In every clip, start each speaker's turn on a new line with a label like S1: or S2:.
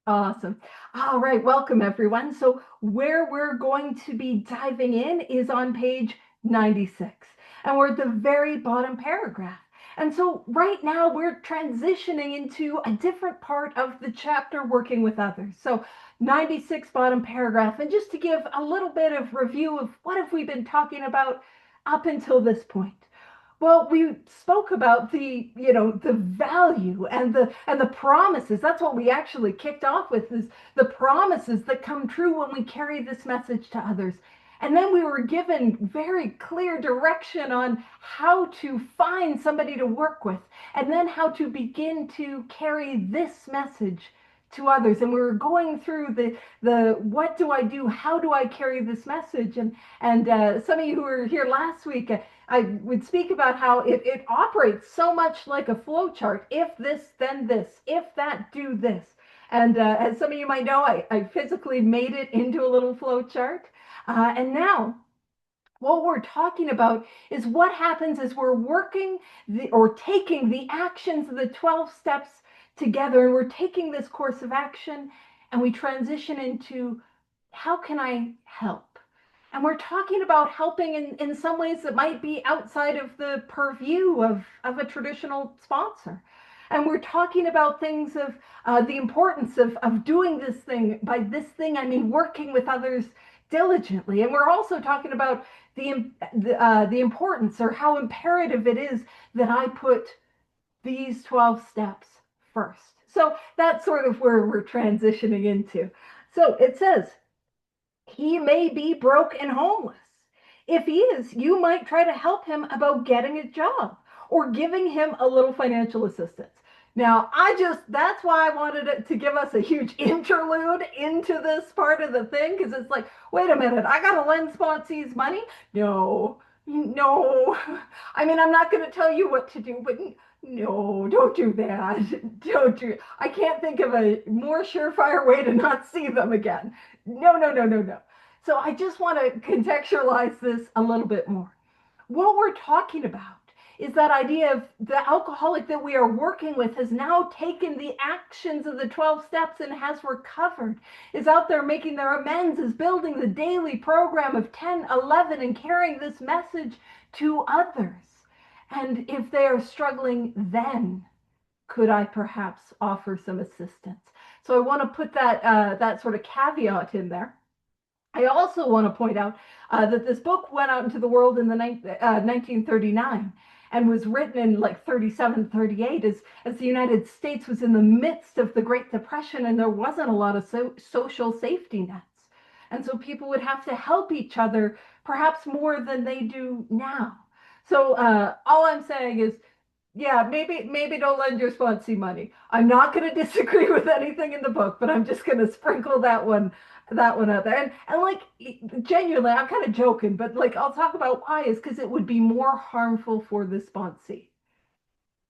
S1: Awesome. All right, welcome everyone. So where we're going to be diving in is on page 96, and we're at the very bottom paragraph. And so right now we're transitioning into a different part of the chapter, working with others. So 96 bottom paragraph, and just to give a little bit of review of what have we been talking about up until this point. Well, we spoke about the value and the promises. That's what we actually kicked off with, is the promises that come true when we carry this message to others. And then we were given very clear direction on how to find somebody to work with, and then how to begin to carry this message to others. And we were going through the what do I do? How do I carry this message? And some of you who were here last week, I would speak about how it operates so much like a flow chart. If this, then this. If that, do this. And as some of you might know, I physically made it into a little flow chart. And now what we're talking about is what happens as we're working or taking the actions of the 12 steps together, and we're taking this course of action and we transition into how can I help? And we're talking about helping in some ways that might be outside of the purview of a traditional sponsor. And we're talking about things of the importance of doing this thing. By this thing, I mean working with others diligently. And we're also talking about the importance, or how imperative it is that I put these 12 steps first. So that's sort of where we're transitioning into. So it says, he may be broke and homeless. If he is, you might try to help him about getting a job or giving him a little financial assistance. Now, that's why I wanted it to give us a huge interlude into this part of the thing, because it's like, wait a minute, I got to lend sponsees money? No, no. I mean, I'm not going to tell you what to do, but no, don't do that. Don't do. I can't think of a more surefire way to not see them again. No, no, no, no, no. So I just want to contextualize this a little bit more. What we're talking about is that idea of the alcoholic that we are working with has now taken the actions of the 12 steps and has recovered, is out there making their amends, is building the daily program of 10, 11, and carrying this message to others. And if they are struggling, then could I perhaps offer some assistance? So I want to put that sort of caveat in there. I also want to point out that this book went out into the world in the 1939 and was written in like 37, 38, as the United States was in the midst of the Great Depression, and there wasn't a lot of social safety nets. And so people would have to help each other perhaps more than they do now. So all I'm saying is, yeah, maybe don't lend your sponsee money. I'm not going to disagree with anything in the book, but I'm just going to sprinkle that one out there. And like, genuinely, I'm kind of joking, but like, I'll talk about why, is because it would be more harmful for the sponsee.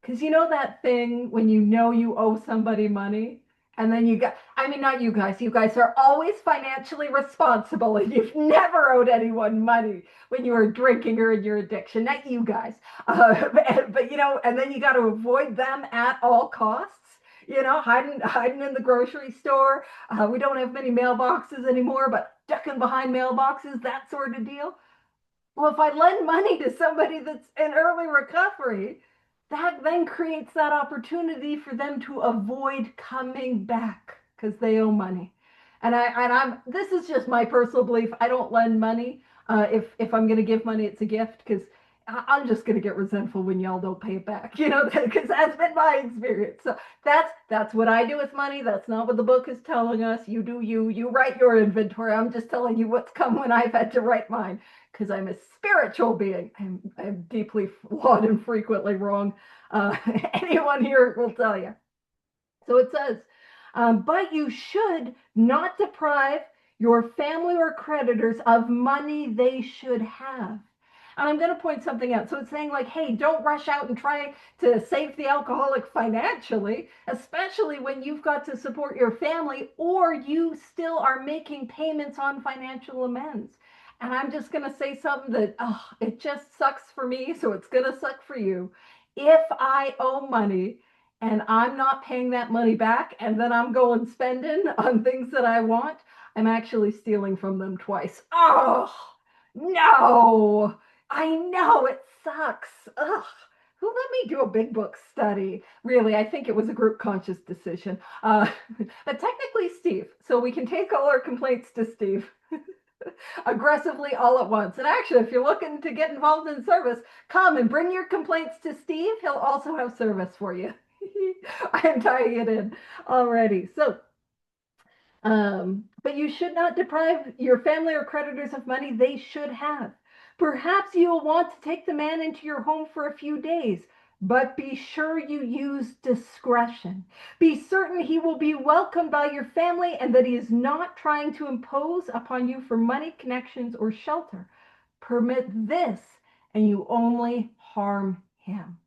S1: Because you know that thing when you know you owe somebody money, and then I mean, not you guys are always financially responsible, and you've never owed anyone money when you were drinking or in your addiction, not you guys. But and then you got to avoid them at all costs, hiding in the grocery store. We don't have many mailboxes anymore, but ducking behind mailboxes, that sort of deal. Well, if I lend money to somebody that's in early recovery, that then creates that opportunity for them to avoid coming back because they owe money. And I'm this is just my personal belief. I don't lend money. If I'm going to give money, it's a gift, because I'm just going to get resentful when y'all don't pay it back, because that's been my experience. So that's what I do with money. That's not what the book is telling us. You do you write your inventory. I'm just telling you what's come when I've had to write mine, because I'm a spiritual being. I'm deeply flawed and frequently wrong. Anyone here will tell you. So it says, but you should not deprive your family or creditors of money they should have. And I'm going to point something out. So it's saying, like, hey, don't rush out and try to save the alcoholic financially, especially when you've got to support your family, or you still are making payments on financial amends. And I'm just going to say something that, it just sucks for me, so it's going to suck for you. If I owe money and I'm not paying that money back, and then I'm going spending on things that I want, I'm actually stealing from them twice. Oh, no. I know it sucks. Ugh. Who let me do a big book study? Really, I think it was a group conscious decision. But technically, Steve. So we can take all our complaints to Steve aggressively all at once. And actually, if you're looking to get involved in service, come and bring your complaints to Steve. He'll also have service for you. I'm tying it in already. So, but you should not deprive your family or creditors of money they should have. Perhaps you'll want to take the man into your home for a few days, but be sure you use discretion. Be certain he will be welcomed by your family and that he is not trying to impose upon you for money, connections, or shelter. Permit this, and you only harm him.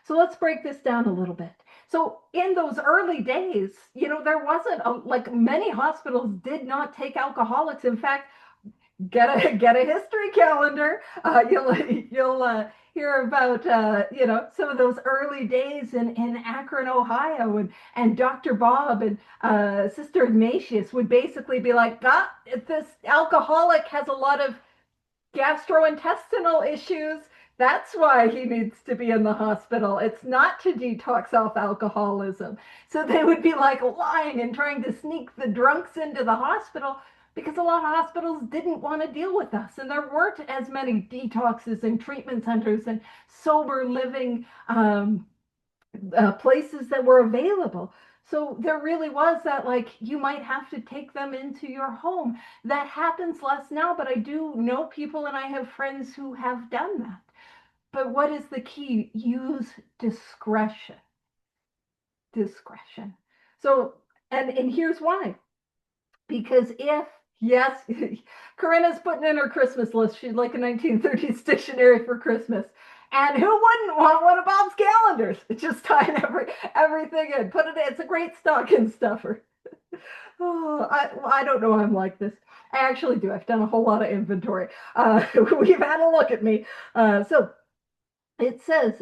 S1: So let's break this down a little bit. So in those early days, there wasn't like many hospitals did not take alcoholics. In fact, get a history calendar. You'll hear about some of those early days in Akron, Ohio, and Dr. Bob and Sister Ignatius would basically be like, this alcoholic has a lot of gastrointestinal issues. That's why he needs to be in the hospital. It's not to detox off alcoholism. So they would be like lying and trying to sneak the drunks into the hospital because a lot of hospitals didn't want to deal with us. And there weren't as many detoxes and treatment centers and sober living places that were available. So there really was that, like, you might have to take them into your home. That happens less now, but I do know people and I have friends who have done that. But what is the key? Use discretion. Discretion. So, and here's why. Because yes, Corinna's putting in her Christmas list. She'd like a 1930s dictionary for Christmas. And who wouldn't want one of Bob's calendars? Just tying everything in. Put it in. It's a great stocking stuffer. Oh, I don't know. I'm like this. I actually do. I've done a whole lot of inventory. We've had a look at me. So it says,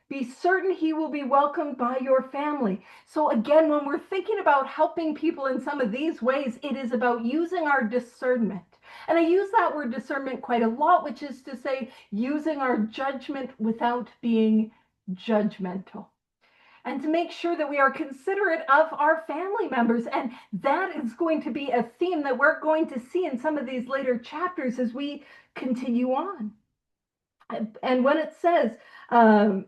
S1: be certain he will be welcomed by your family. So again, when we're thinking about helping people in some of these ways, it is about using our discernment. And I use that word discernment quite a lot, which is to say using our judgment without being judgmental. And to make sure that we are considerate of our family members. And that is going to be a theme that we're going to see in some of these later chapters as we continue on. And when it says that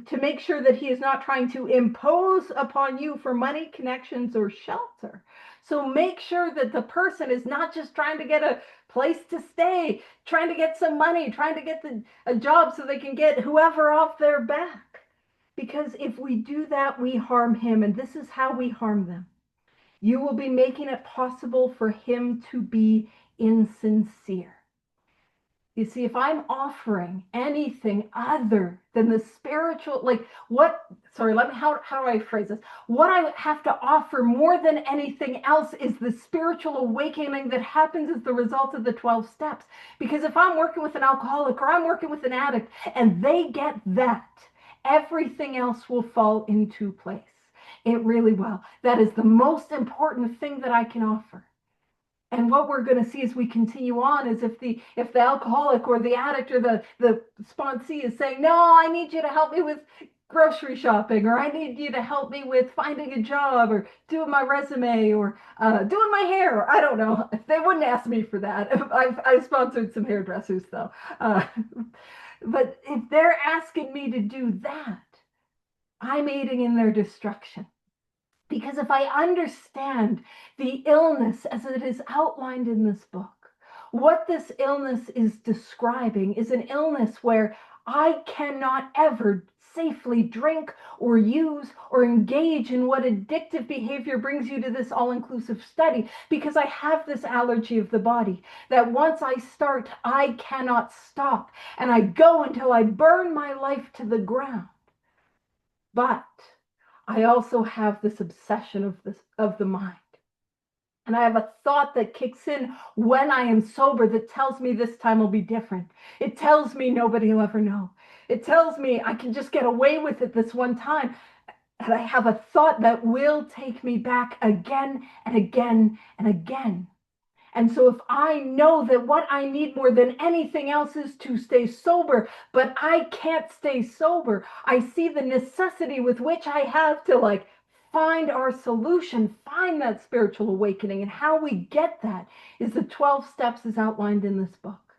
S1: to make sure that he is not trying to impose upon you for money, connections, or shelter. So make sure that the person is not just trying to get a place to stay, trying to get some money, trying to get a job so they can get whoever off their back. Because if we do that, we harm him. And this is how we harm them. You will be making it possible for him to be insincere. You see, if I'm offering anything other than the spiritual, like how do I phrase this? What I have to offer more than anything else is the spiritual awakening that happens as the result of the 12 steps. Because if I'm working with an alcoholic or I'm working with an addict and they get that, everything else will fall into place. It really will. That is the most important thing that I can offer. And what we're going to see as we continue on is if the alcoholic or the addict or the sponsee is saying, no, I need you to help me with grocery shopping, or I need you to help me with finding a job, or doing my resume, or doing my hair, or I don't know. They wouldn't ask me for that. I've sponsored some hairdressers though. But if they're asking me to do that, I'm aiding in their destruction. Because if I understand the illness as it is outlined in this book, what this illness is describing is an illness where I cannot ever safely drink or use or engage in what addictive behavior brings you to this all-inclusive study, because I have this allergy of the body that once I start, I cannot stop. And I go until I burn my life to the ground. But I also have this obsession of the mind. And I have a thought that kicks in when I am sober that tells me this time will be different. It tells me nobody will ever know. It tells me I can just get away with it this one time. And I have a thought that will take me back again and again and again. And so if I know that what I need more than anything else is to stay sober, but I can't stay sober, I see the necessity with which I have to find our solution, find that spiritual awakening. And how we get that is the 12 steps as outlined in this book.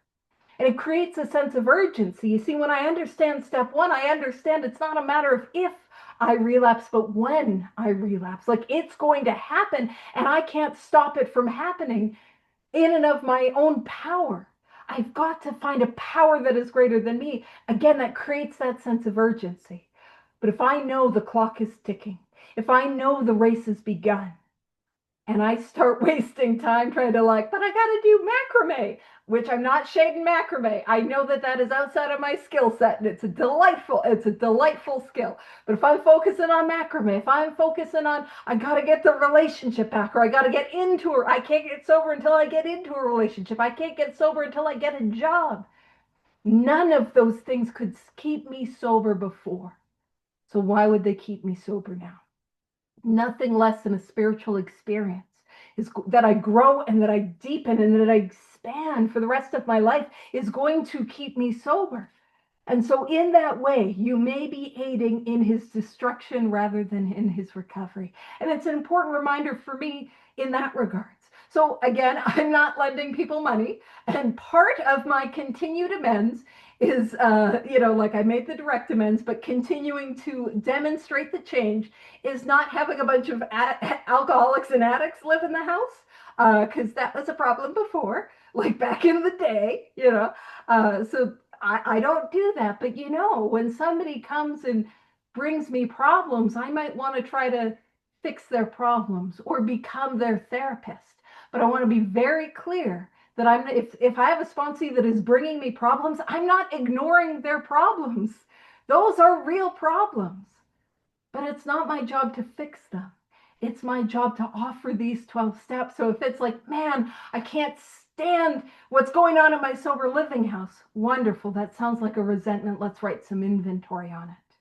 S1: And it creates a sense of urgency. You see, when I understand step one, I understand it's not a matter of if I relapse, but when I relapse. Like it's going to happen, and I can't stop it from happening in and of my own power. I've got to find a power that is greater than me. Again, that creates that sense of urgency. But if I know the clock is ticking, if I know the race has begun, and I start wasting time trying to but I got to do macrame, which I'm not shading macrame. I know that that is outside of my skill set, and it's a delightful skill. But if I'm focusing on macrame, if I'm focusing on, I got to get the relationship back, or I got to get into her, I can't get sober until I get into a relationship. I can't get sober until I get a job. None of those things could keep me sober before. So why would they keep me sober now? Nothing less than a spiritual experience is that I grow and that I deepen and that I expand for the rest of my life is going to keep me sober. And so in that way, you may be aiding in his destruction rather than in his recovery. And it's an important reminder for me in that regards. So again, I'm not lending people money. And part of my continued amends is, I made the direct amends, but continuing to demonstrate the change is not having a bunch of alcoholics and addicts live in the house, because that was a problem before, like back in the day. So I don't do that. But when somebody comes and brings me problems, I might want to try to fix their problems or become their therapist. But I want to be very clear that if I have a sponsee that is bringing me problems, I'm not ignoring their problems. Those are real problems. But it's not my job to fix them. It's my job to offer these 12 steps. So if it's man, I can't stand what's going on in my sober living house. Wonderful. That sounds like a resentment. Let's write some inventory on it.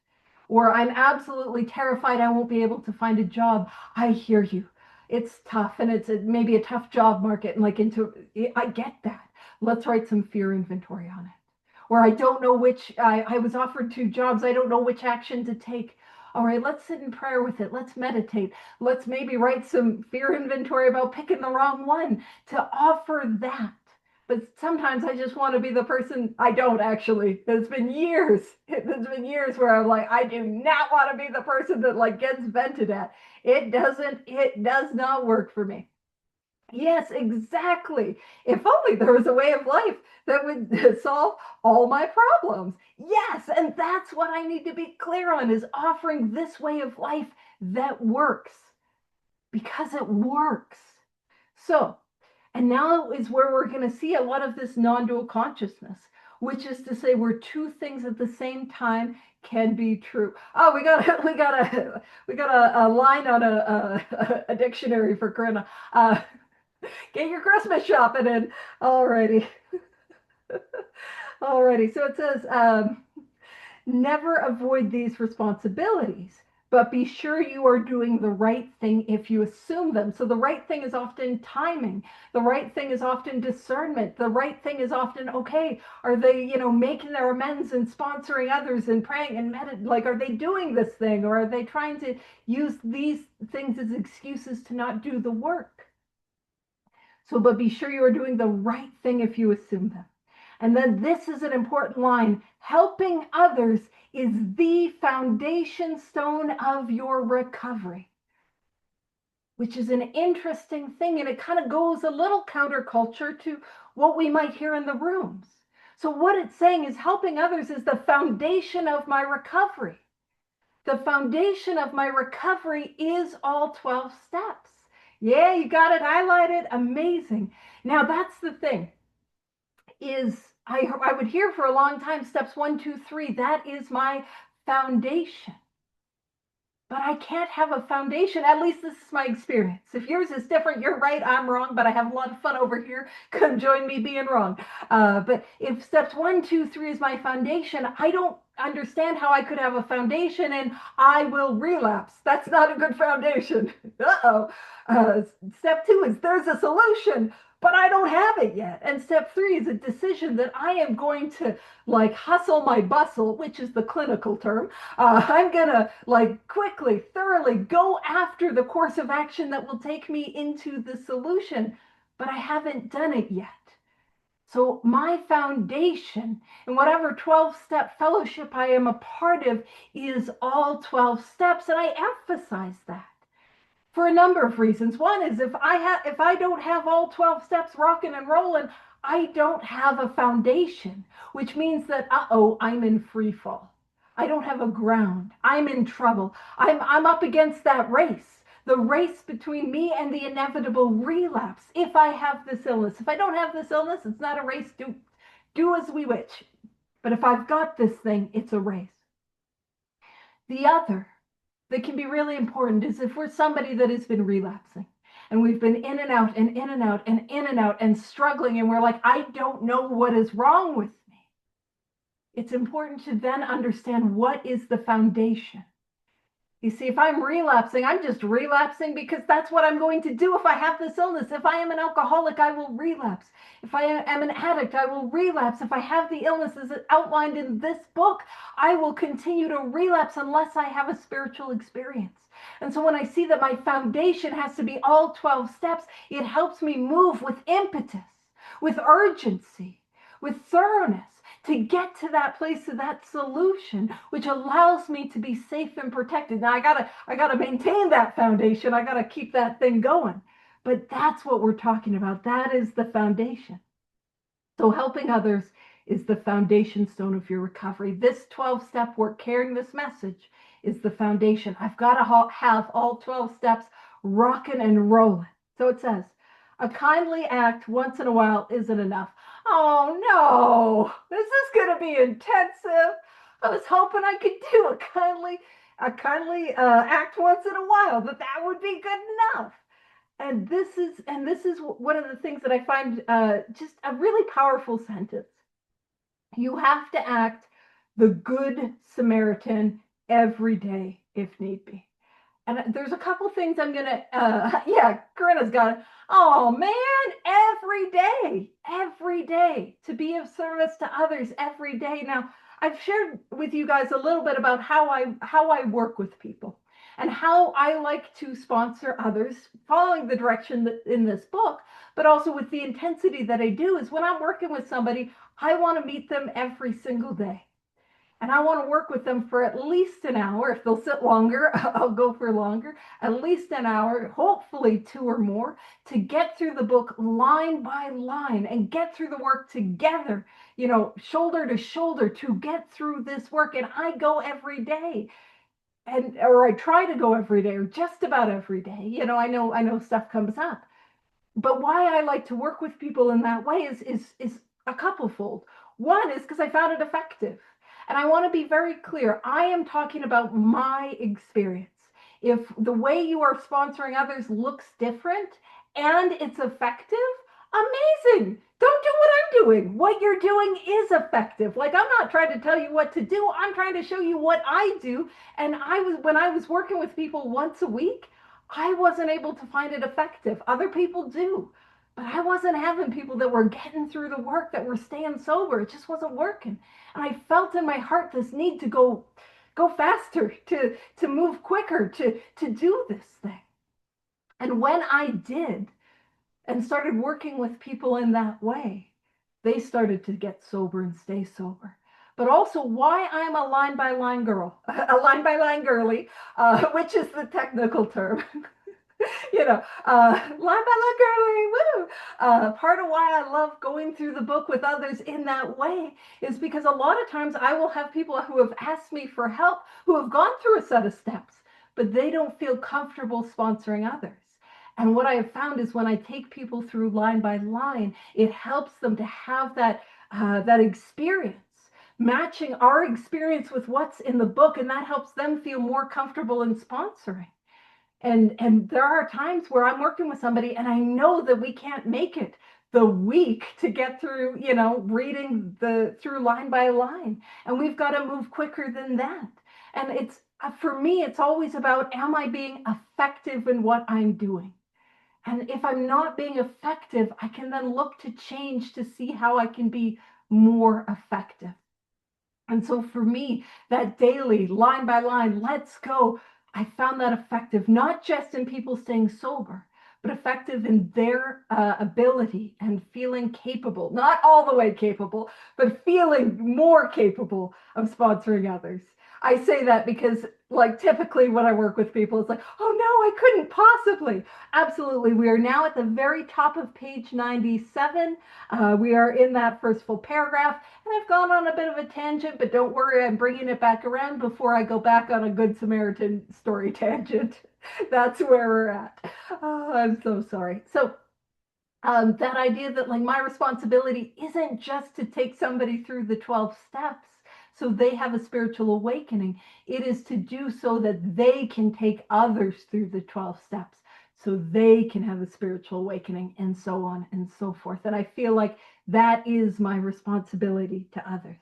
S1: Or I'm absolutely terrified I won't be able to find a job. I hear you. It's tough, and it's maybe a tough job market. And I get that. Let's write some fear inventory on it. Or I don't know I was offered 2 jobs. I don't know which action to take. All right, let's sit in prayer with it. Let's meditate. Let's maybe write some fear inventory about picking the wrong one to offer that. But sometimes I just want to be the person. I don't actually. It's been years. It's been years where I'm I do not want to be the person that gets vented at. It does not work for me. Yes, exactly. If only there was a way of life that would solve all my problems. Yes, and that's what I need to be clear on, is offering this way of life that works, because it works. So, and now is where we're going to see a lot of this non-dual consciousness, which is to say where 2 things at the same time can be true. Oh, we got a line on a dictionary for Corinna. Get your Christmas shopping in. Alrighty. Alrighty. So it says, never avoid these responsibilities, but be sure you are doing the right thing if you assume them. So the right thing is often timing. The right thing is often discernment. The right thing is often, okay, are they, making their amends and sponsoring others and praying and meditating? Are they doing this thing, or are they trying to use these things as excuses to not do the work? So, but be sure you are doing the right thing if you assume them. And then this is an important line. Helping others is the foundation stone of your recovery, which is an interesting thing. And it kind of goes a little counterculture to what we might hear in the rooms. So what it's saying is helping others is the foundation of my recovery. The foundation of my recovery is all 12 steps. Yeah, you got it highlighted. Amazing. Now that's the thing, is I would hear for a long time steps 1, 2, 3. That is my foundation. but I can't have a foundation. At least this is my experience. If yours is different, you're right, I'm wrong, but I have a lot of fun over here. Come join me being wrong. But if steps 1, 2, 3 is my foundation, I don't understand how I could have a foundation and I will relapse. That's not a good foundation. Uh-oh. Uh, Step 2 is there's a solution, but I don't have it yet. And step 3 is a decision that I am going to like hustle my bustle, which is the clinical term. I'm gonna like quickly, thoroughly go after the course of action that will take me into the solution, but I haven't done it yet. So my foundation in whatever 12-step fellowship I am a part of is all 12 steps, and I emphasize that for a number of reasons. One is if I don't have all 12 steps rocking and rolling, I don't have a foundation, which means that I'm in free fall. I don't have a ground. I'm in trouble. I'm up against that race. The race between me and the inevitable relapse. If I have this illness, if I don't have this illness, it's not a race. Do as we wish. But if I've got this thing, it's a race. The other that can be really important is if we're somebody that has been relapsing and we've been in and out and in and out and in and out and struggling, and we're like, I don't know what is wrong with me. It's important to then understand what is the foundation. You see, if I'm relapsing, I'm just relapsing because that's what I'm going to do if I have this illness. If I am an alcoholic, I will relapse. If I am an addict, I will relapse. If I have the illnesses outlined in this book, I will continue to relapse unless I have a spiritual experience. And so when I see that my foundation has to be all 12 steps, it helps me move with impetus, with urgency, with thoroughness, to get to that place of that solution, which allows me to be safe and protected. Now I gotta maintain that foundation. I gotta keep that thing going. But that's what we're talking about. That is the foundation. So helping others is the foundation stone of your recovery. This 12-step work, carrying this message, is the foundation. I've got to have all 12 steps rocking and rolling. So it says, a kindly act once in a while isn't enough. Oh no, this is going to be intensive. I was hoping I could do a kindly act once in a while, that would be good enough. And this is one of the things that I find just a really powerful sentence. You have to act the good Samaritan every day if need be. And there's a couple things I'm gonna, yeah, Corinna's got it. Oh man, every day to be of service to others every day. Now, I've shared with you guys a little bit about how I work with people and how I like to sponsor others, following the direction that in this book, but also with the intensity that I do. Is when I'm working with somebody, I want to meet them every single day. And I want to work with them for at least an hour. If they'll sit longer, I'll go for longer. At least an hour, hopefully 2 or more, to get through the book line by line and get through the work together, shoulder to shoulder, to get through this work. And I go every day. Or I try to go every day, or just about every day. I know stuff comes up. But why I like to work with people in that way is a couplefold. One is because I found it effective. And I want to be very clear. I am talking about my experience. If the way you are sponsoring others looks different and it's effective, amazing. Don't do what I'm doing. What you're doing is effective. Like, I'm not trying to tell you what to do. I'm trying to show you what I do. And when I was working with people once a week, I wasn't able to find it effective. Other people do. But I wasn't having people that were getting through the work, that were staying sober. It just wasn't working. And I felt in my heart this need to go faster, to move quicker, to do this thing. And when I did and started working with people in that way, they started to get sober and stay sober. But also why I'm a line by line girl, a line by line girly, which is the technical term. Line by line girly, woo! Part of why I love going through the book with others in that way is because a lot of times I will have people who have asked me for help, who have gone through a set of steps, but they don't feel comfortable sponsoring others. And what I have found is when I take people through line by line, it helps them to have that experience, matching our experience with what's in the book, and that helps them feel more comfortable in sponsoring. And there are times where I'm working with somebody and I know that we can't make it the week to get through, reading the through line by line, and we've got to move quicker than that. And it's for me, it's always about, am I being effective in what I'm doing? And if I'm not being effective, I can then look to change to see how I can be more effective. And so for me, that daily line by line, let's go, I found that effective, not just in people staying sober, but effective in their ability and feeling capable, not all the way capable, but feeling more capable of sponsoring others. I say that because, like, typically when I work with people, it's like, oh no, I couldn't possibly. Absolutely. We are now at the very top of page 97. We are in that first full paragraph. And I've gone on a bit of a tangent, but don't worry, I'm bringing it back around before I go back on a Good Samaritan story tangent. That's where we're at. Oh, I'm so sorry. So that idea that, like, my responsibility isn't just to take somebody through the 12 steps so they have a spiritual awakening. It is to do so that they can take others through the 12 steps so they can have a spiritual awakening, and so on and so forth. And I feel like that is my responsibility to others.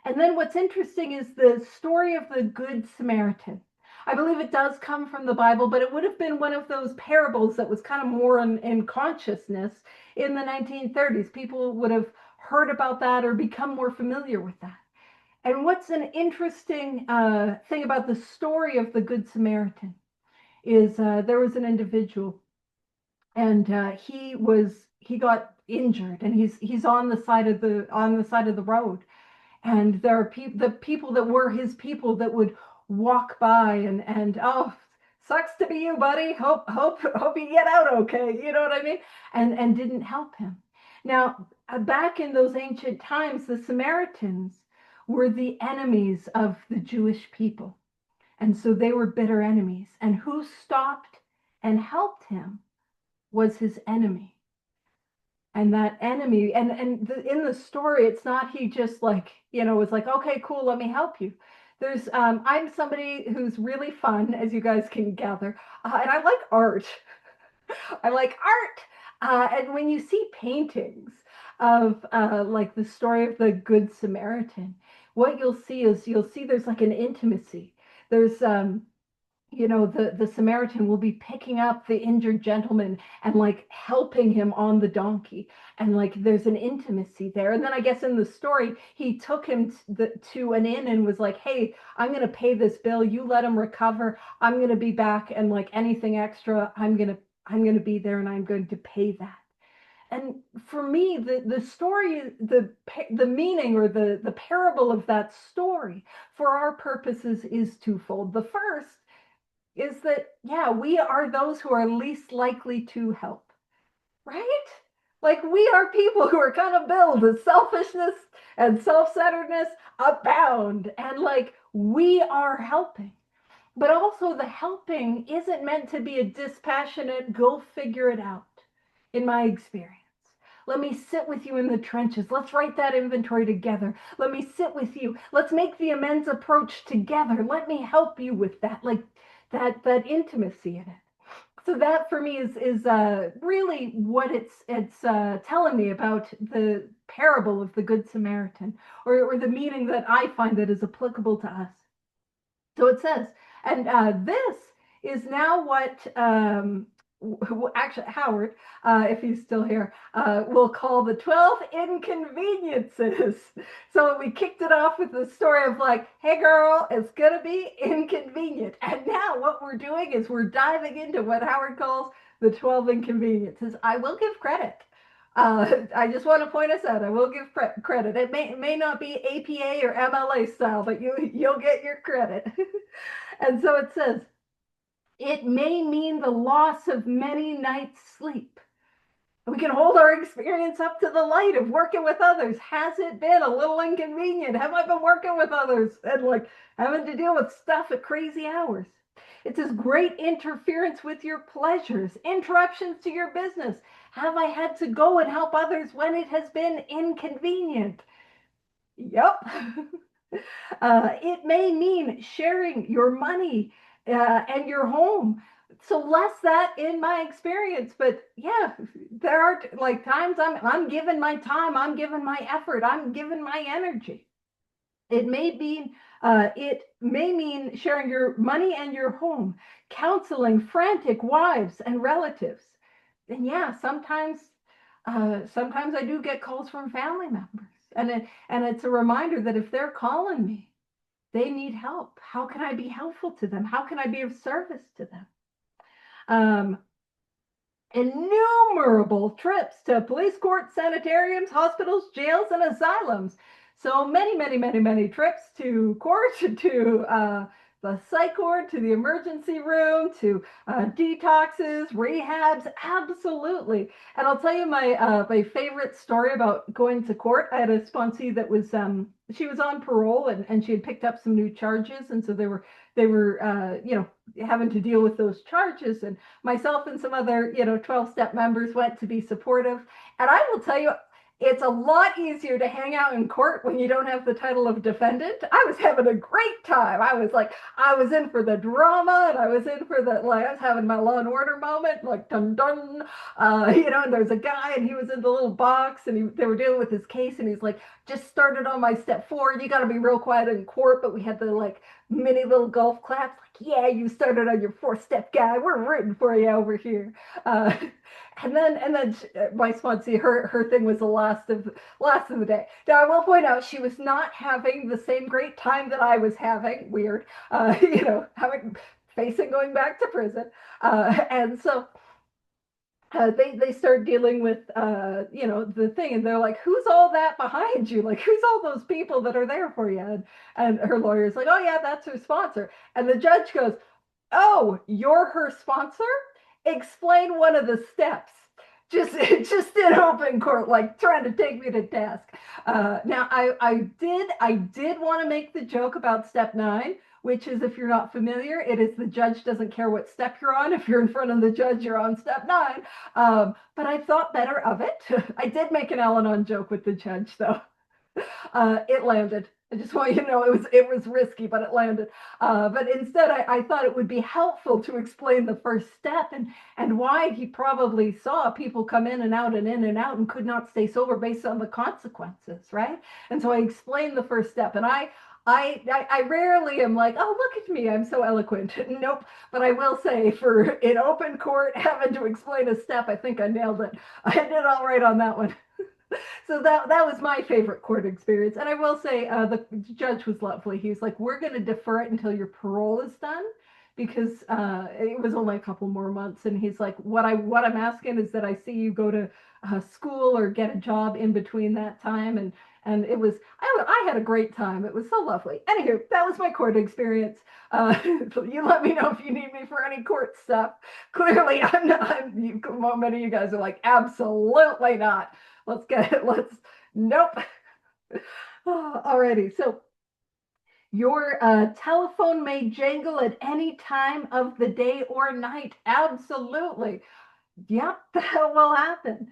S1: And then what's interesting is the story of the Good Samaritan. I believe it does come from the Bible, but it would have been one of those parables that was kind of more in consciousness in the 1930s. People would have heard about that or become more familiar with that. And what's an interesting thing about the story of the Good Samaritan is there was an individual, and he got injured, and he's on the side of the road, and there are the people that were his people that would walk by, and oh, sucks to be you, buddy, hope you get out okay, you know what I mean, and didn't help him. Now, back in those ancient times, the Samaritans were the enemies of the Jewish people, and so they were bitter enemies, and who stopped and helped him was his enemy. And that enemy, in the story, it's not he just, like, was like, okay, cool, let me help you. There's I'm somebody who's really fun, as you guys can gather, and I like art. I like art. And when you see paintings of like the story of the Good Samaritan, what you'll see is there's like an intimacy. There's the Samaritan will be picking up the injured gentleman and, like, helping him on the donkey, and, like, there's an intimacy there. And then I guess in the story, he took him to an inn and was like, hey, I'm going to pay this bill, you let him recover, I'm going to be back, and, like, anything extra, I'm going to be there, and I'm going to pay that. And for me, the story, the meaning, or the parable of that story for our purposes is twofold. The first is that, yeah, we are those who are least likely to help, right? Like, we are people who are kind of built as selfishness and self-centeredness abound, and, like, we are helping. But also, the helping isn't meant to be a dispassionate, go figure it out, in my experience. Let me sit with you in the trenches. Let's write that inventory together. Let me sit with you. Let's make the amends approach together. Let me help you with that. Like, that intimacy in it. So that for me is really what it's telling me about the parable of the Good Samaritan, or the meaning that I find that is applicable to us. So it says, and this is now what actually Howard, if he's still here, will call the 12 inconveniences. So we kicked it off with the story of, like, hey girl, it's gonna be inconvenient. And now what we're doing is we're diving into what Howard calls the 12 inconveniences. I will give credit. I just want to point us out. I will give credit. It may not be APA or MLA style, but you'll get your credit. And so it says, it may mean the loss of many nights' sleep. We can hold our experience up to the light of working with others. Has it been a little inconvenient? Have I been working with others and, like, having to deal with stuff at crazy hours? It says great interference with your pleasures, interruptions to your business. Have I had to go and help others when it has been inconvenient? Yep. It may mean sharing your money and your home. So less that in my experience, but yeah, there are like times I'm giving my time, I'm giving my effort, I'm giving my energy. It may mean sharing your money and your home, counseling frantic wives and relatives. And yeah, sometimes I do get calls from family members, and it's a reminder that if they're calling me, they need help. How can I be helpful to them? How can I be of service to them? Um, Innumerable trips to police courts, sanitariums, hospitals, jails, and asylums. So many, many, many, many trips to court, to the psych ward, to the emergency room, to detoxes, rehabs, absolutely. And I'll tell you my favorite story about going to court. I had a sponsee that was she was on parole, and she had picked up some new charges, and so they were having to deal with those charges, and myself and some other 12-step members went to be supportive. And I will tell you, it's a lot easier to hang out in court when you don't have the title of defendant. I was having a great time. I was in for the drama, and I was in for I was having my Law and Order moment, like dun dun. And there's a guy, and he was in the little box, and they were dealing with his case, and he's like, just started on my step 4. You got to be real quiet in court, but we had the mini little golf claps, like, yeah, you started on your 4-step guy. We're rooting for you over here. Uh, and then my sponsee, her thing was the last of the day. Now I will point out she was not having the same great time that I was having. Weird, having facing going back to prison, and so they start dealing with the thing, and they're like, who's all that behind you, like who's all those people that are there for you, and her lawyer's like, oh yeah, that's her sponsor. And the judge goes, oh, you're her sponsor? Explain one of the steps. Just in open court, like trying to take me to task. Now I did want to make the joke about step 9, which is, if you're not familiar, it is the judge doesn't care what step you're on. If you're in front of the judge, you're on step 9. But I thought better of it. I did make an Al-Anon joke with the judge, though. It landed. I just want you to know it was risky, but it landed. But instead, I thought it would be helpful to explain the first step, and why he probably saw people come in and out and in and out and could not stay sober based on the consequences, right? And so I explained the first step, and I rarely am like, oh, look at me, I'm so eloquent. Nope. But I will say, for in open court having to explain a step, I think I nailed it. I did all right on that one. So that was my favorite court experience. And I will say, the judge was lovely. He was like, we're going to defer it until your parole is done, because it was only a couple more months. And he's like, what I'm asking is that I see you go to school or get a job in between that time. And I had a great time. It was so lovely. Anywho, that was my court experience. You let me know if you need me for any court stuff. Clearly, I'm not. Many of you guys are like, absolutely not. Nope. Alrighty, so your telephone may jangle at any time of the day or night. Absolutely. Yep, that will happen.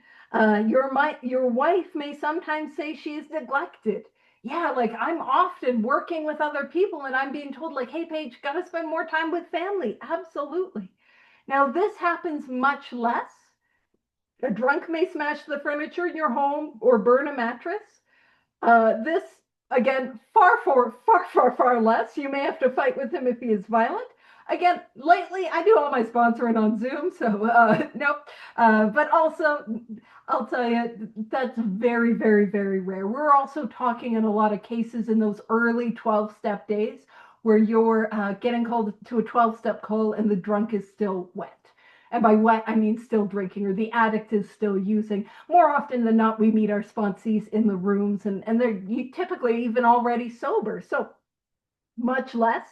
S1: Your wife may sometimes say she is neglected. Yeah, like I'm often working with other people, and I'm being told, like, hey, Paige, got to spend more time with family. Absolutely. Now, this happens much less. A drunk may smash the furniture in your home or burn a mattress. This, again, far less. You may have to fight with him if he is violent. Again, lately I do all my sponsoring on Zoom, so nope. But also, I'll tell you, that's very, very, very rare. We're also talking in a lot of cases in those early 12-step days where you're getting called to a 12-step call and the drunk is still wet. And by wet, I mean still drinking, or the addict is still using. More often than not, we meet our sponsees in the rooms, and they're typically even already sober. So much less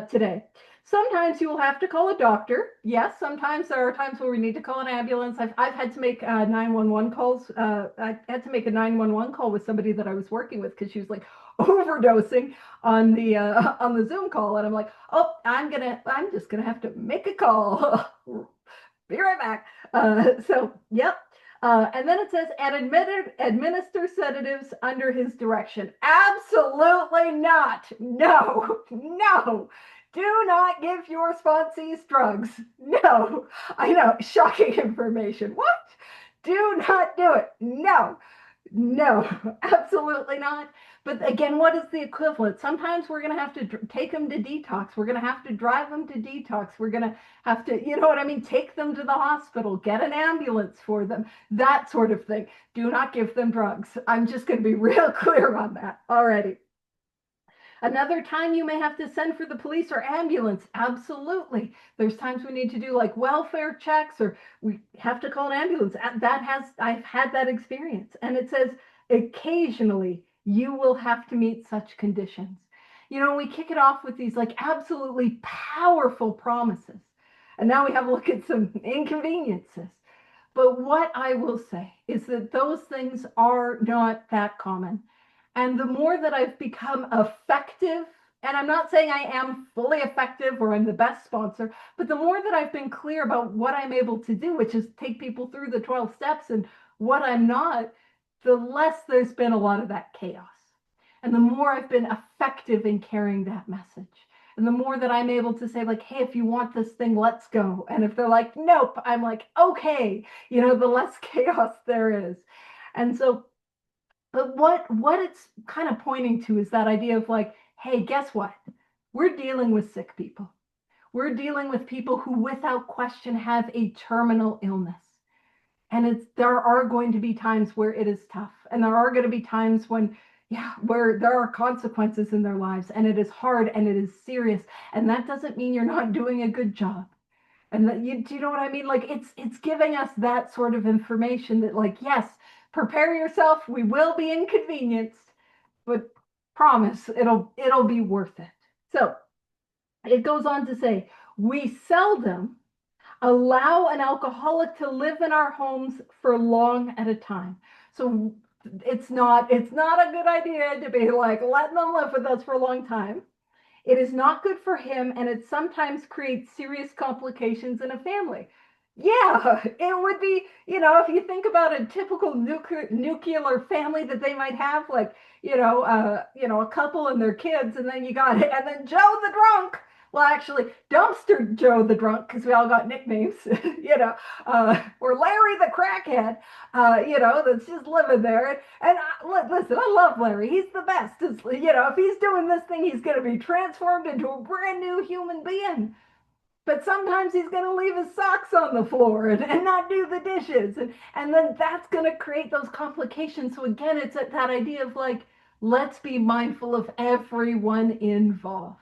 S1: today. Sometimes you will have to call a doctor. Yes, sometimes there are times where we need to call an ambulance. I've had to make 911 calls. I had to make a 911 call with somebody that I was working with, because she was like overdosing on the Zoom call, and I'm like, oh, I'm just gonna have to make a call. Be right back. So, yep. And then it says, and administer sedatives under his direction. Absolutely not. No, no. Do not give your sponsees drugs. No. I know, shocking information. What? Do not do it. No. No, absolutely not. But again, what is the equivalent? Sometimes we're going to have to take them to detox. We're going to have to drive them to detox. We're going to have to, you know what I mean? Take them to the hospital, get an ambulance for them, that sort of thing. Do not give them drugs. I'm just going to be real clear on that already. Another time you may have to send for the police or ambulance. Absolutely. There's times we need to do like welfare checks or we have to call an ambulance. I've had that experience. And it says occasionally you will have to meet such conditions. You know, we kick it off with these like absolutely powerful promises. And now we have a look at some inconveniences. But what I will say is that those things are not that common. And the more that I've become effective, and I'm not saying I am fully effective or I'm the best sponsor, but the more that I've been clear about what I'm able to do, which is take people through the 12 steps and what I'm not, the less there's been a lot of that chaos. And the more I've been effective in carrying that message. And the more that I'm able to say, like, hey, if you want this thing, let's go. And if they're like, nope, I'm like, okay, you know, the less chaos there is. And so, but what it's kind of pointing to is that idea of like, hey, guess what? We're dealing with sick people. We're dealing with people who, without question, have a terminal illness. And there are going to be times where it is tough. And there are going to be times when, yeah, where there are consequences in their lives and it is hard and it is serious. And that doesn't mean you're not doing a good job. And that do you know what I mean? Like it's giving us that sort of information that like, yes, prepare yourself. We will be inconvenienced, but promise it'll be worth it. So it goes on to say, we seldom allow an alcoholic to live in our homes for long at a time. So it's not a good idea to be like letting them live with us for a long time. It is not good for him, and it sometimes creates serious complications in a family. Yeah, it would be, you know, if you think about a typical nuclear family that they might have, like, a couple and their kids, and then and then Joe the drunk. Well, actually, Dumpster Joe the drunk, because we all got nicknames, or Larry the crackhead, that's just living there. And listen, I love Larry. He's the best. If he's doing this thing, he's going to be transformed into a brand new human being. But sometimes he's going to leave his socks on the floor and not do the dishes. And then that's going to create those complications. So again, it's that idea of like, let's be mindful of everyone involved.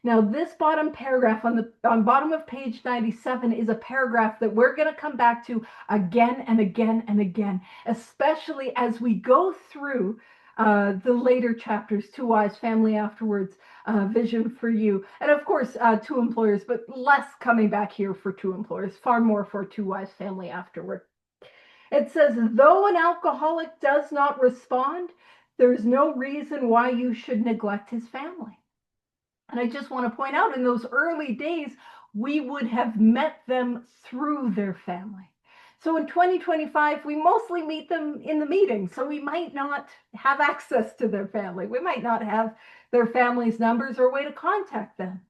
S1: Now, this bottom paragraph on bottom of page 97 is a paragraph that we're going to come back to again and again and again, especially as we go through the later chapters, Two Wives, Family Afterwards, Vision for You, and of course, Two Employers, but less coming back here for Two Employers, far more for Two Wives, Family Afterward. It says, though an alcoholic does not respond, there's no reason why you should neglect his family. And I just want to point out in those early days, we would have met them through their family. So in 2025, we mostly meet them in the meeting. So we might not have access to their family. We might not have their family's numbers or a way to contact them.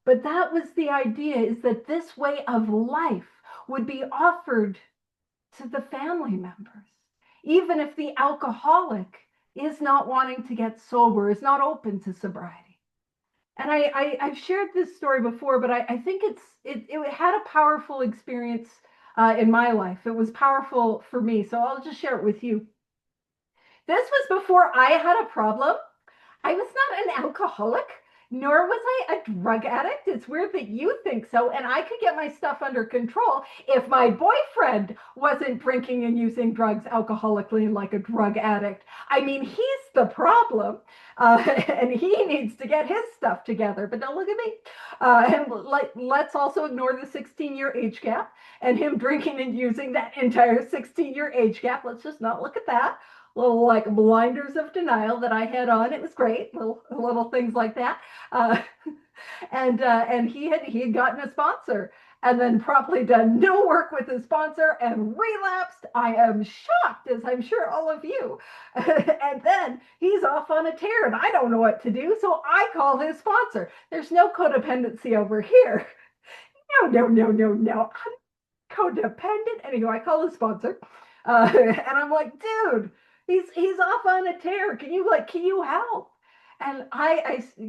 S1: But that was the idea, is that this way of life would be offered to the family members, even if the alcoholic is not wanting to get sober, is not open to sobriety. And I've shared this story before, but I think it had a powerful experience in my life. It was powerful for me, so I'll just share it with you. This was before I had a problem. I was not an alcoholic, nor was I a drug addict. It's weird that you think so. And I could get my stuff under control if my boyfriend wasn't drinking and using drugs alcoholically and like a drug addict. I mean, he's the problem. And he needs to get his stuff together. But don't look at me. And let's also ignore the 16-year age gap and him drinking and using that entire 16-year age gap. Let's just not look at that. Little like blinders of denial that I had on. It was great. Little things like that. And he had gotten a sponsor and then promptly done no work with his sponsor and relapsed. I am shocked, as I'm sure all of you. And then he's off on a tear and I don't know what to do, so I call his sponsor. There's no codependency over here. No, no, no, no, no. I'm codependent. Anyway, I call his sponsor, and I'm like, dude, he's off on a tear. Can you help? And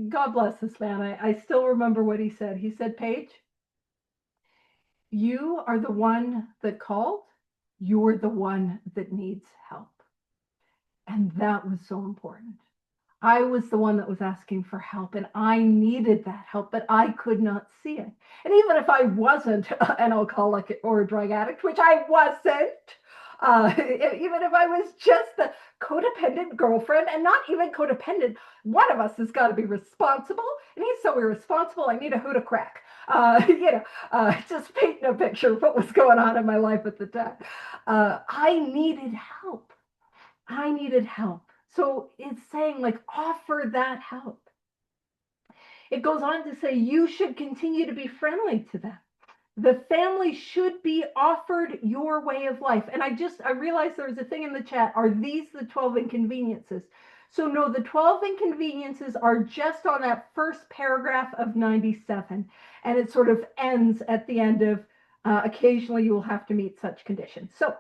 S1: God bless this man. I still remember what he said. He said, Paige, you are the one that called. You're the one that needs help. And that was so important. I was the one that was asking for help and I needed that help, but I could not see it. And even if I wasn't an alcoholic or a drug addict, which I wasn't, even if I was just the codependent girlfriend, and not even codependent, one of us has got to be responsible. And he's so irresponsible, I need a hoot of crack. Just painting a picture of what was going on in my life at the time. I needed help. I needed help. So it's saying, like, offer that help. It goes on to say you should continue to be friendly to them. The family should be offered your way of life. And I realized there was a thing in the chat. Are these the 12 inconveniences? So no, the 12 inconveniences are just on that first paragraph of 97. And it sort of ends at the end of occasionally you will have to meet such conditions. So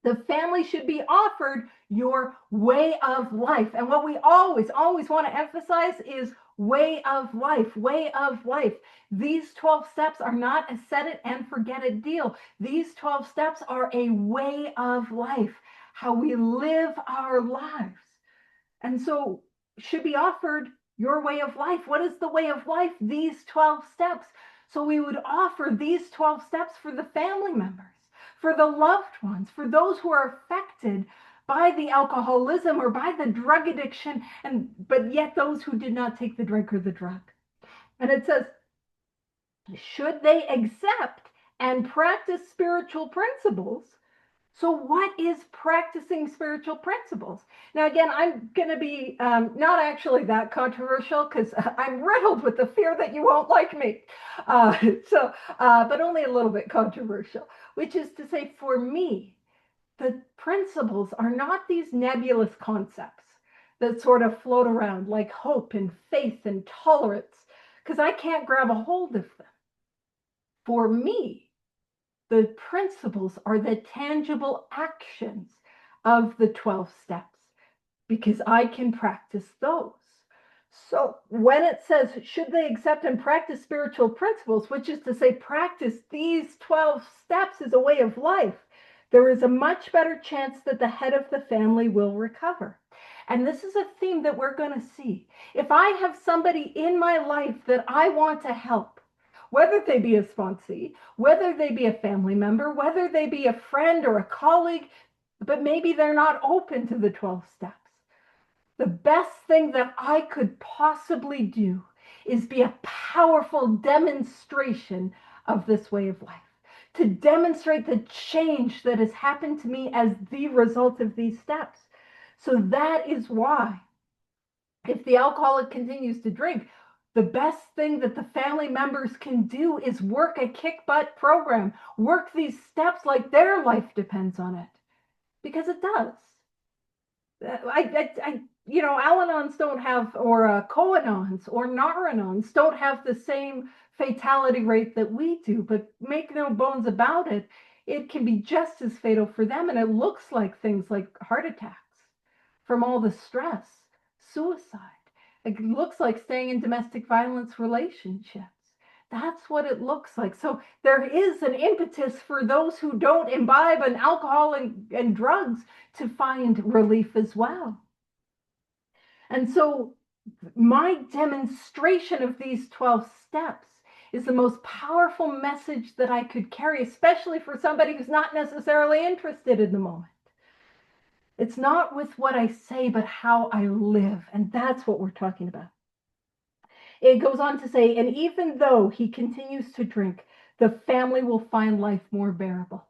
S1: the family should be offered your way of life. And what we always want to emphasize is way of life, way of life. These 12 steps are not a set it and forget it deal. These 12 steps are a way of life, how we live our lives. And so should be offered your way of life. What is the way of life? These 12 steps. So we would offer these 12 steps for the family members, for the loved ones, for those who are affected by the alcoholism or by the drug addiction, but yet those who did not take the drink or the drug. And it says, should they accept and practice spiritual principles? So what is practicing spiritual principles? Now, again, I'm going to be not actually that controversial because I'm riddled with the fear that you won't like me. But only a little bit controversial, which is to say, for me, the principles are not these nebulous concepts that sort of float around like hope and faith and tolerance, because I can't grab a hold of them. For me, the principles are the tangible actions of the 12 steps because I can practice those. So when it says, should they accept and practice spiritual principles, which is to say, practice these 12 steps as a way of life, there is a much better chance that the head of the family will recover. And this is a theme that we're going to see. If I have somebody in my life that I want to help, whether they be a sponsee, whether they be a family member, whether they be a friend or a colleague, but maybe they're not open to the 12 steps. The best thing that I could possibly do is be a powerful demonstration of this way of life, to demonstrate the change that has happened to me as the result of these steps. So that is why, if the alcoholic continues to drink, the best thing that the family members can do is work a kick butt program, work these steps like their life depends on it, because it does. Al-Anons don't have, or co-anons or nar-anons don't have the same fatality rate that we do, but make no bones about it, it can be just as fatal for them. And it looks like things like heart attacks from all the stress, suicide. It looks like staying in domestic violence relationships. That's what it looks like. So there is an impetus for those who don't imbibe in alcohol and drugs to find relief as well. And so my demonstration of these 12 steps is the most powerful message that I could carry, especially for somebody who's not necessarily interested in the moment. It's not with what I say, but how I live. And that's what we're talking about. It goes on to say, and even though he continues to drink, the family will find life more bearable.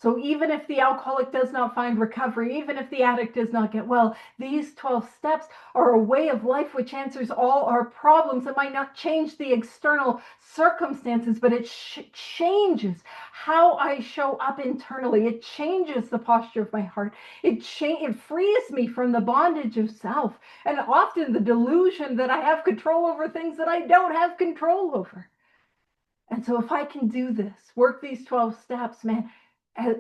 S1: So even if the alcoholic does not find recovery, even if the addict does not get well, these 12 steps are a way of life which answers all our problems. It might not change the external circumstances, but it changes how I show up internally. It changes the posture of my heart. It frees me from the bondage of self and often the delusion that I have control over things that I don't have control over. And so if I can do this, work these 12 steps, man,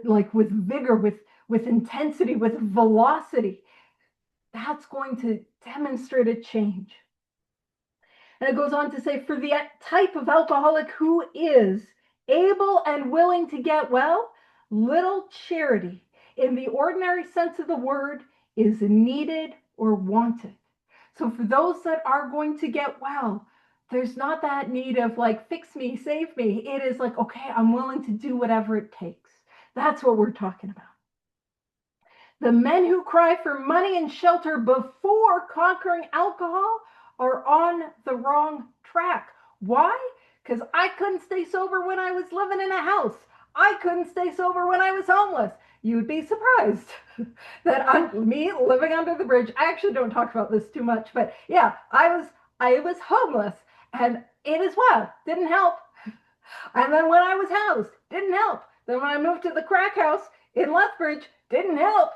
S1: like with vigor, with intensity, with velocity, that's going to demonstrate a change. And it goes on to say, for the type of alcoholic who is able and willing to get well, little charity in the ordinary sense of the word is needed or wanted. So for those that are going to get well, there's not that need of like, fix me, save me. It is like, okay, I'm willing to do whatever it takes. That's what we're talking about. The men who cry for money and shelter before conquering alcohol are on the wrong track. Why? Because I couldn't stay sober when I was living in a house. I couldn't stay sober when I was homeless. You'd be surprised that me living under the bridge. I actually don't talk about this too much, but yeah, I was homeless, and it as well didn't help. And then when I was housed, didn't help. Then when I moved to the crack house in Lethbridge, didn't help.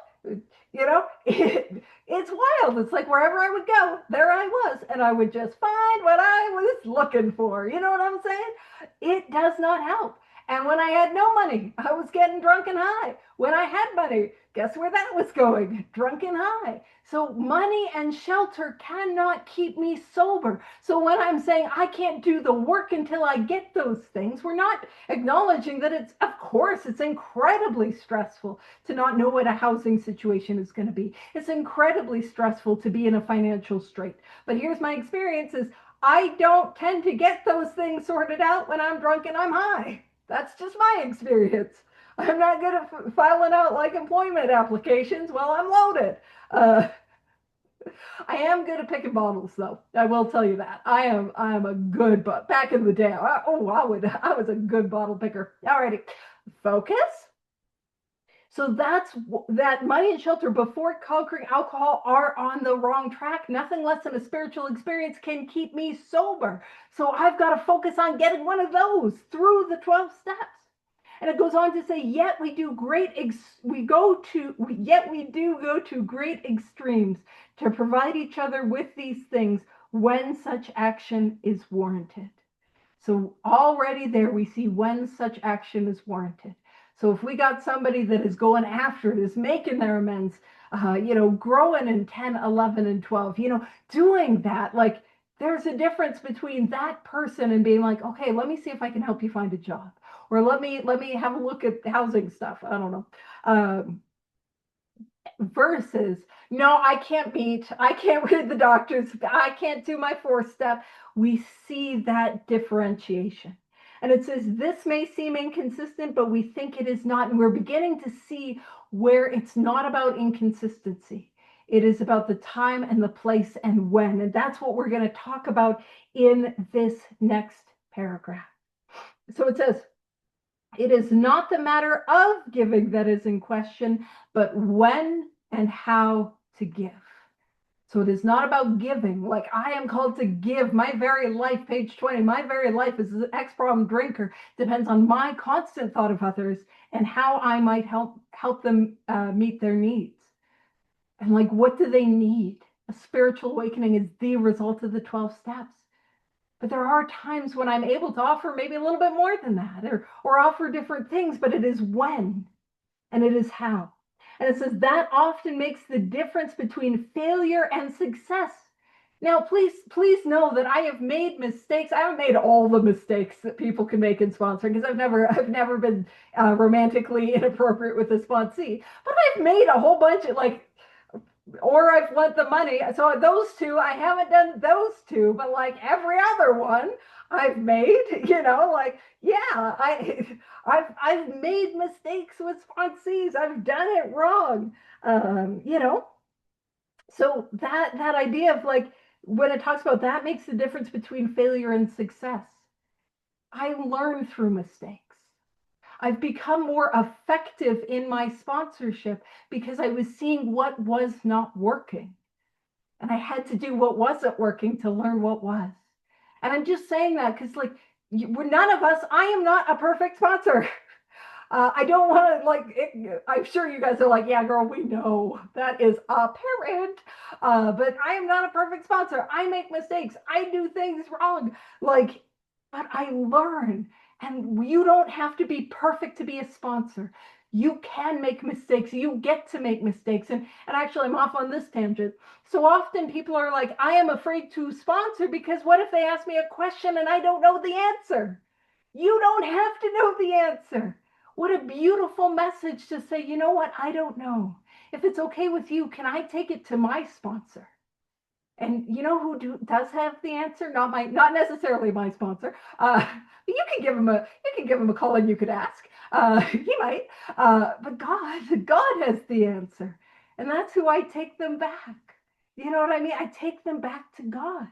S1: It's wild. It's like wherever I would go, there I was, and I would just find what I was looking for. You know what I'm saying? It does not help. And when I had no money, I was getting drunk and high. When I had money, guess where that was going? Drunk and high. So money and shelter cannot keep me sober. So when I'm saying I can't do the work until I get those things, we're not acknowledging that of course, it's incredibly stressful to not know what a housing situation is going to be. It's incredibly stressful to be in a financial strait. But here's my experience is I don't tend to get those things sorted out when I'm drunk and I'm high. That's just my experience. I'm not good at filing out like employment applications while I'm loaded. I am good at picking bottles, though. I will tell you that. I am a good, but back in the day, I was a good bottle picker. Alrighty, focus. So that money and shelter before conquering alcohol are on the wrong track. Nothing less than a spiritual experience can keep me sober. So I've got to focus on getting one of those through the 12 steps. And it goes on to say, yet we do go to great extremes to provide each other with these things when such action is warranted. So already there we see when such action is warranted. So if we got somebody that is going after it, is making their amends, growing in 10, 11, and 12, doing that, like there's a difference between that person and being like, okay, let me see if I can help you find a job. Or let me have a look at housing stuff. I don't know. Versus, no, I can't read the doctors, I can't do my 4th step. We see that differentiation. And it says, this may seem inconsistent, but we think it is not. And we're beginning to see where it's not about inconsistency. It is about the time and the place and when. And that's what we're going to talk about in this next paragraph. So it says, it is not the matter of giving that is in question, but when and how to give. So it is not about giving. Like I am called to give. My very life, page 20, my very life as an ex-problem drinker depends on my constant thought of others and how I might help them meet their needs. And like, what do they need? A spiritual awakening is the result of the 12 steps. But there are times when I'm able to offer maybe a little bit more than that or offer different things, but it is when and it is how. And it says that often makes the difference between failure and success. Now, please know that I have made mistakes. I haven't made all the mistakes that people can make in sponsoring because I've never been romantically inappropriate with a sponsee. But I've made a whole bunch of or I've lent the money. So those two, I haven't done those two, but like every other one I've made, I've made mistakes with sponsees. I've done it wrong. So that idea of like, when it talks about that makes the difference between failure and success. I learn through mistakes. I've become more effective in my sponsorship because I was seeing what was not working. And I had to do what wasn't working to learn what was. And I'm just saying that because, like, we're none of us, I am not a perfect sponsor. I don't want to, like, I'm sure you guys are like, yeah, girl, we know that is apparent. But I am not a perfect sponsor. I make mistakes. I do things wrong. Like, but I learn. And you don't have to be perfect to be a sponsor. You can make mistakes. You get to make mistakes. And actually, I'm off on this tangent. So often people are like, I am afraid to sponsor because what if they ask me a question and I don't know the answer? You don't have to know the answer. What a beautiful message to say, you know what? I don't know. If it's okay with you, can I take it to my sponsor? And you know who does have the answer? Not necessarily my sponsor. But you can give him a call and you could ask. He might. But God has the answer, and that's who I take them back. You know what I mean? I take them back to God.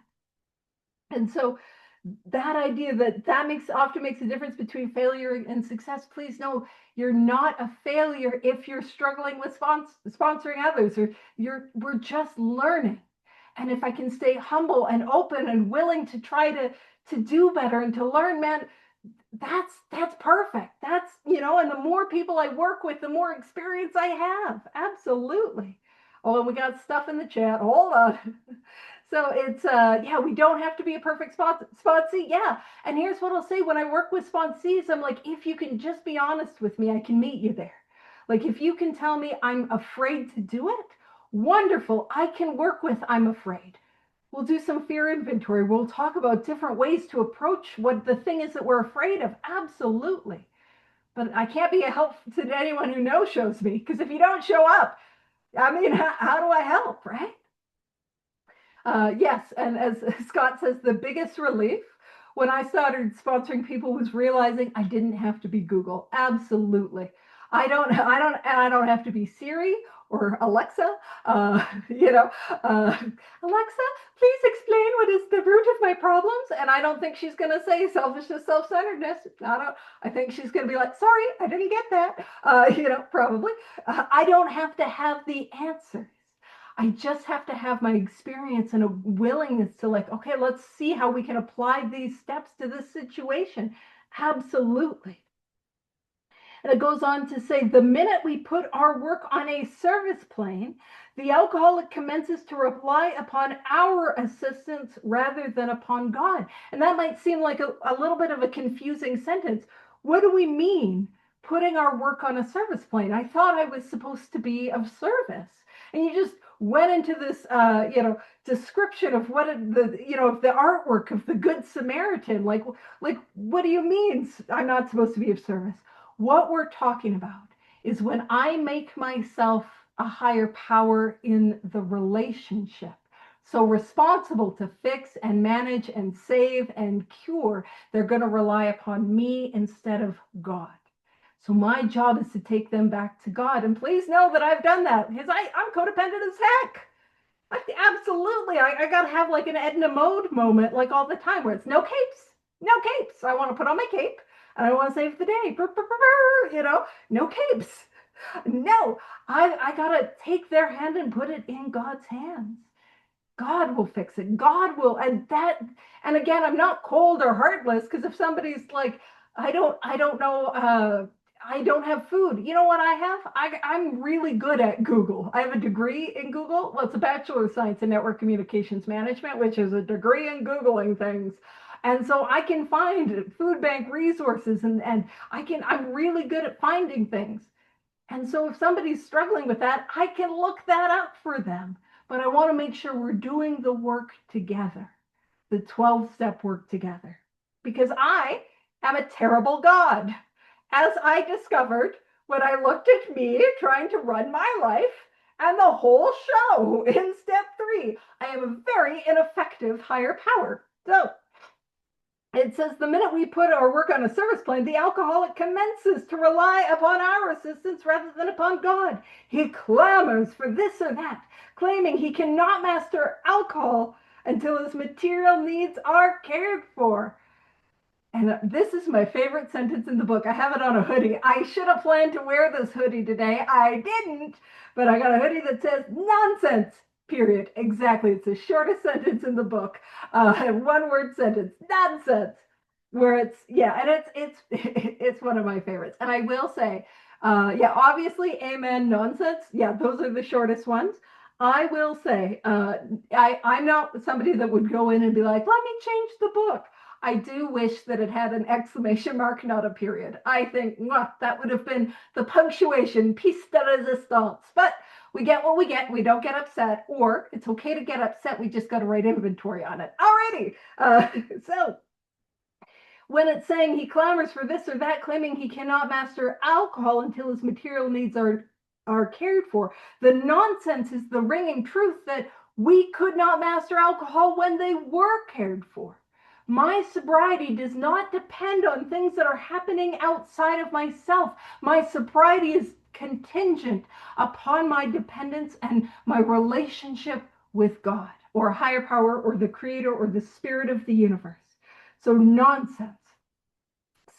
S1: And so that idea that makes often makes a difference between failure and success. Please know you're not a failure if you're struggling with sponsoring others, or we're just learning. And if I can stay humble and open and willing to try to do better and to learn, man, that's perfect. That's, and the more people I work with, the more experience I have. Absolutely. Oh, and we got stuff in the chat. Hold on. So it's yeah, we don't have to be a perfect sponsee. Yeah. And here's what I'll say when I work with sponsees, I'm like, if you can just be honest with me, I can meet you there. Like, if you can tell me I'm afraid to do it, wonderful. I can work with I'm afraid. We'll do some fear inventory. We'll talk about different ways to approach what the thing is that we're afraid of. Absolutely. But I can't be a help to anyone who no shows me, because if you don't show up, I mean, how do I help, right? Yes, and as Scott says, the biggest relief when I started sponsoring people was realizing I didn't have to be Google. Absolutely. I don't have to be Siri or Alexa. Uh, you know, Alexa, please explain what is the root of my problems. And I don't think she's going to say selfishness, self-centeredness. I think she's going to be like, sorry, I didn't get that. Probably. I don't have to have the answers. I just have to have my experience and a willingness to, like, okay, let's see how we can apply these steps to this situation. Absolutely. And it goes on to say, the minute we put our work on a service plane, the alcoholic commences to rely upon our assistance rather than upon God. And that might seem like a little bit of a confusing sentence. What do we mean, putting our work on a service plane? I thought I was supposed to be of service. And you just went into this, description of what of the artwork of the Good Samaritan. Like, what do you mean I'm not supposed to be of service? What we're talking about is when I make myself a higher power in the relationship, so responsible to fix and manage and save and cure, they're going to rely upon me instead of God. So my job is to take them back to God. And please know that I've done that, because I'm codependent as heck. Absolutely. I got to have like an Edna Mode moment, like, all the time, where it's no capes, no capes. I want to put on my cape and I want to save the day. No capes. No, I got to take their hand and put it in God's hands. God will fix it. God will. And again, I'm not cold or heartless, because if somebody's like, I don't know, I don't have food. You know what I have? I'm really good at Google. I have a degree in Google. Well, it's a Bachelor of Science in Network Communications Management, which is a degree in Googling things. And so I can find food bank resources, and I'm really good at finding things. And so if somebody's struggling with that, I can look that up for them. But I want to make sure we're doing the work together, the 12-step work together, because I am a terrible God, as I discovered when I looked at me trying to run my life and the whole show in step 3. I am a very ineffective higher power. So it says, the minute we put our work on a service plane, the alcoholic commences to rely upon our assistance rather than upon God. He clamors for this or that, claiming he cannot master alcohol until his material needs are cared for. And this is my favorite sentence in the book. I have it on a hoodie. I should have planned to wear this hoodie today. I didn't, but I got a hoodie that says nonsense, period. Exactly. It's the shortest sentence in the book. One word sentence, nonsense. Where it's, yeah, and it's one of my favorites. And I will say, yeah, obviously, amen, nonsense. Yeah, those are the shortest ones. I will say, I'm not somebody that would go in and be like, let me change the book. I do wish that it had an exclamation mark, not a period. I think that would have been the punctuation, piece de resistance. But we get what we get. We don't get upset, or it's okay to get upset. We just got to write inventory on it. Alrighty. So when it's saying he clamors for this or that, claiming he cannot master alcohol until his material needs are cared for, the nonsense is the ringing truth that we could not master alcohol when they were cared for. My sobriety does not depend on things that are happening outside of myself. My sobriety is contingent upon my dependence and my relationship with God or a higher power or the creator or the spirit of the universe. So nonsense.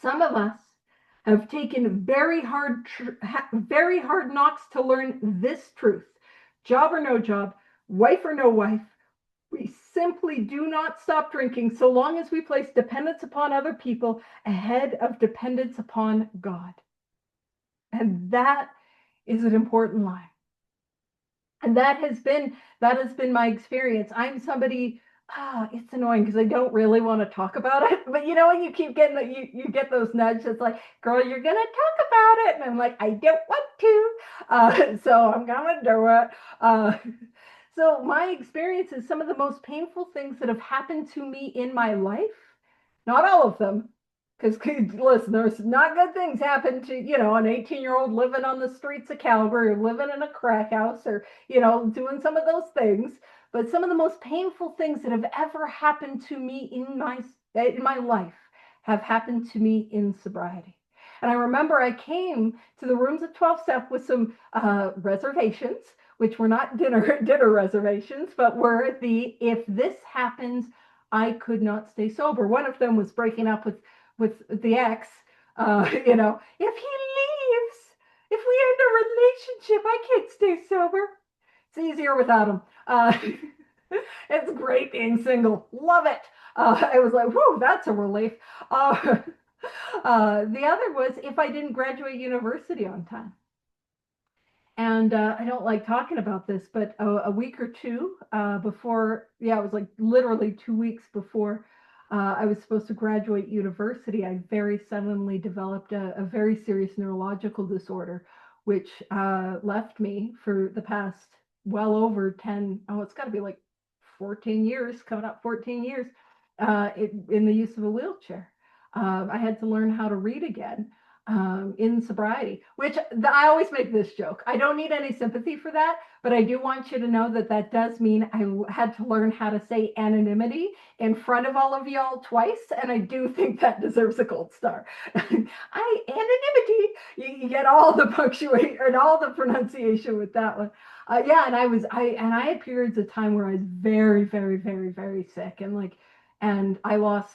S1: Some of us have taken very hard knocks to learn this truth. Job or no job, wife or no wife, we simply do not stop drinking so long as we place dependence upon other people ahead of dependence upon God. And that is an important line. And that has been my experience. I'm somebody, it's annoying because I don't really want to talk about it. But you know, when you keep getting that, you get those nudges, it's like, girl, you're gonna talk about it. And I'm like, I don't want to. So I'm gonna do it. So my experience is some of the most painful things that have happened to me in my life. Not all of them, because listen, there's not good things happen to, an 18-year-old living on the streets of Calgary or living in a crack house or, doing some of those things. But some of the most painful things that have ever happened to me in my life have happened to me in sobriety. And I remember I came to the rooms of 12 Step with some reservations, which were not dinner reservations, but were if this happens, I could not stay sober. One of them was breaking up with the ex. If he leaves, if we end a relationship, I can't stay sober. It's easier without him. It's great being single. Love it. I was like, whoo, that's a relief. The other was if I didn't graduate university on time. And I don't like talking about this, but a week or two before, it was like literally 2 weeks before I was supposed to graduate university, I very suddenly developed a very serious neurological disorder, which left me for the past well over 10, it's got to be like 14 years, coming up 14 years, in the use of a wheelchair. I had to learn how to read again. In sobriety, which I always make this joke. I don't need any sympathy for that, but I do want you to know that does mean I had to learn how to say anonymity in front of all of y'all twice, and I do think that deserves a gold star. Anonymity, you get all the punctuation and all the pronunciation with that one. And I had periods of time where I was very, very, very, very sick, and I lost.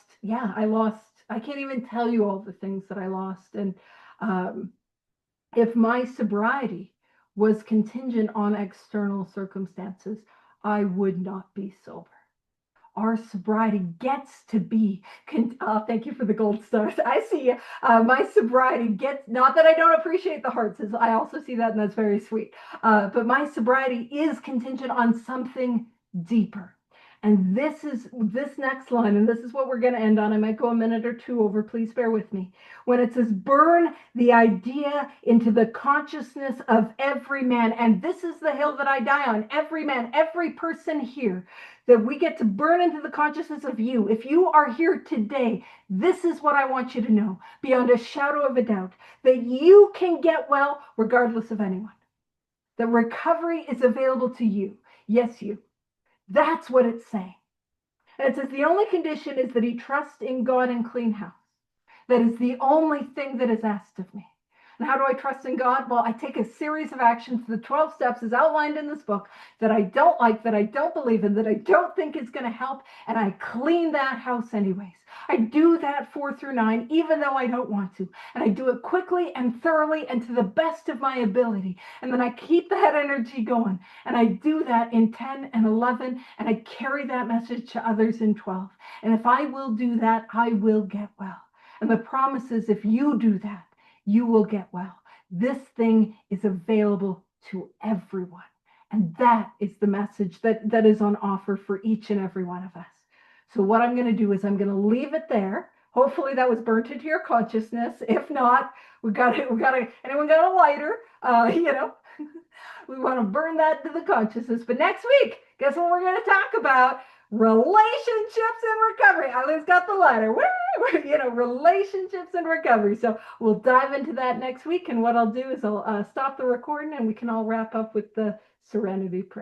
S1: I can't even tell you all the things that I lost. And if my sobriety was contingent on external circumstances, I would not be sober. Our sobriety gets to be, thank you for the gold stars. I see you. My sobriety gets, not that I don't appreciate the hearts, I also see that, and that's very sweet. But my sobriety is contingent on something deeper. And this next line, and this is what we're going to end on. I might go a minute or two over. Please bear with me. When it says, burn the idea into the consciousness of every man. And this is the hill that I die on. Every man, every person here, that we get to burn into the consciousness of you. If you are here today, this is what I want you to know, beyond a shadow of a doubt, that you can get well regardless of anyone. That recovery is available to you. Yes, you. That's what it's saying. And it says the only condition is that he trusts in God and clean house. That is the only thing that is asked of me. And how do I trust in God? Well, I take a series of actions, the 12 steps as outlined in this book, that I don't like, that I don't believe in, that I don't think is going to help, and I clean that house anyways. I do that 4 through 9, even though I don't want to. And I do it quickly and thoroughly and to the best of my ability. And then I keep that energy going. And I do that in 10 and 11, and I carry that message to others in 12. And if I will do that, I will get well. And the promise is, if you do that, you will get well. This thing is available to everyone. And that is the message that is on offer for each and every one of us. So what I'm going to do is I'm going to leave it there. Hopefully that was burnt into your consciousness. If not, anyone got a lighter? We want to burn that to the consciousness. But next week, guess what we're going to talk about? Relationships and recovery. Eileen's got the lighter. Relationships and recovery. So we'll dive into that next week. And what I'll do is I'll stop the recording and we can all wrap up with the serenity prayer.